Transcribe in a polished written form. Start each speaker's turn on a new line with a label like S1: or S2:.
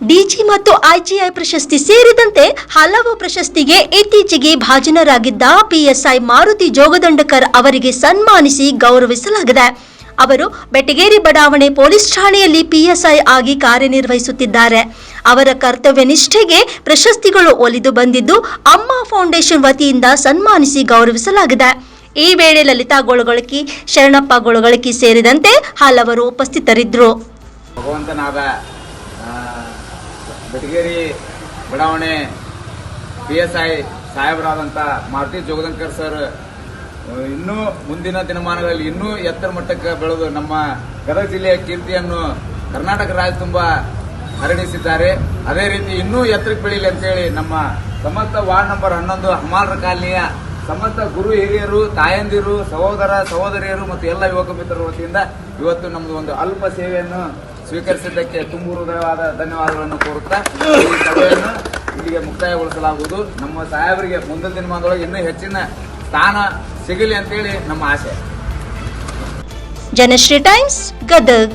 S1: DG ಮತ್ತು IGI ಪ್ರಶಸ್ತಿ ಸೇರಿದಂತೆ ಹಲವು ಪ್ರಶಸ್ತಿಗೆ ಇತ್ತೀಚೆಗೆ ಭಾಜನರಾಗಿದ್ದ ಪಿಎಸ್ಐ ಮಾರುತಿ ಜೋಗದಂಡಕರ್ ಅವರಿಗೆ ಸನ್ಮಾನಿಸಿ ಗೌರವಿಸಲಾಗಿದೆ. ಅವರು ಬೆಟಗೇರಿ ಬಡಾವಣೆ ಪೊಲೀಸ್ ಠಾಣೆಯಲ್ಲಿ ಪಿಎಸ್ಐ ಆಗಿ ಕಾರ್ಯನಿರ್ವಹಿಸುತ್ತಿದ್ದಾರೆ. ಅವರ ಕರ್ತವ್ಯ ನಿಷ್ಠೆಗೆ ಪ್ರಶಸ್ತಿಗಳು ಒಲಿದು ಬಂದಿದ್ದು ಅಮ್ಮ ಫೌಂಡೇಶನ್ ವತಿಯಿಂದ ಸನ್ಮಾನಿಸಿ ಗೌರವಿಸಲಾಗಿದೆ. ಈ ವೇಳೆ ಲಲಿತಾ ಗೊಳಗೊಳಕಿ, ಶರಣಪ್ಪ ಗೊಳಗೊಳಕಿ ಸೇರಿದಂತೆ ಹಲವರು ಉಪಸ್ಥಿತರಿದ್ದರು.
S2: ಬೆಟಗೇರಿ ಬಡಾವಣೆ ಪಿಎಸ್ಐ ಸಾಹೇಬರಾದಂಥ ಮಾರುತಿ ಜೋಗದಂಕರ್ ಸರ್ ಇನ್ನೂ ಮುಂದಿನ ದಿನಮಾನಗಳಲ್ಲಿ ಇನ್ನೂ ಎತ್ತರ ಮಟ್ಟಕ್ಕೆ ಬೆಳೆದು ನಮ್ಮ ಗದಗ ಜಿಲ್ಲೆಯ ಕೀರ್ತಿಯನ್ನು ಕರ್ನಾಟಕ ರಾಜ್ಯ ತುಂಬ ಹರಡಿಸಿದ್ದಾರೆ. ಅದೇ ರೀತಿ ಇನ್ನೂ ಎತ್ತರಕ್ಕೆ ಬೆಳೀಲಿ ಅಂತೇಳಿ ನಮ್ಮ ಸಮಸ್ತ ವಾರ್ಡ್ ನಂಬರ್ 11 ಹಮಾಲ್ರ ಕಾಲನಿಯ ಸಮಸ್ತ ಗುರು ಹಿರಿಯರು, ತಾಯಂದಿರು, ಸಹೋದರ ಸಹೋದರಿಯರು ಮತ್ತು ಎಲ್ಲ ಯುವಕ ಮಿತ್ರರ ವತಿಯಿಂದ ಇವತ್ತು ನಮ್ಮದು ಒಂದು ಅಲ್ಪ ಸೇವೆಯನ್ನು ಸ್ವೀಕರಿಸಿದ್ದಕ್ಕೆ ತುಂಬ ಹೃದಯವಾದ ಧನ್ಯವಾದಗಳನ್ನು ಕೋರುತ್ತಾ ಈ ಸಭೆಯನ್ನು ಇಲ್ಲಿಗೆ ಮುಕ್ತಾಯಗೊಳಿಸಲಾಗುವುದು. ನಮ್ಮ ಸಾಹೇಬರಿಗೆ ಮುಂದಿನ ದಿನಮಾನದೊಳಗೆ ಇನ್ನೂ ಹೆಚ್ಚಿನ ಸ್ಥಾನ ಸಿಗಲಿ ಅಂತೇಳಿ ನಮ್ಮ ಆಸೆ.
S1: ಜನಶ್ರೀ ಟೈಮ್ಸ್, ಗದಗ್.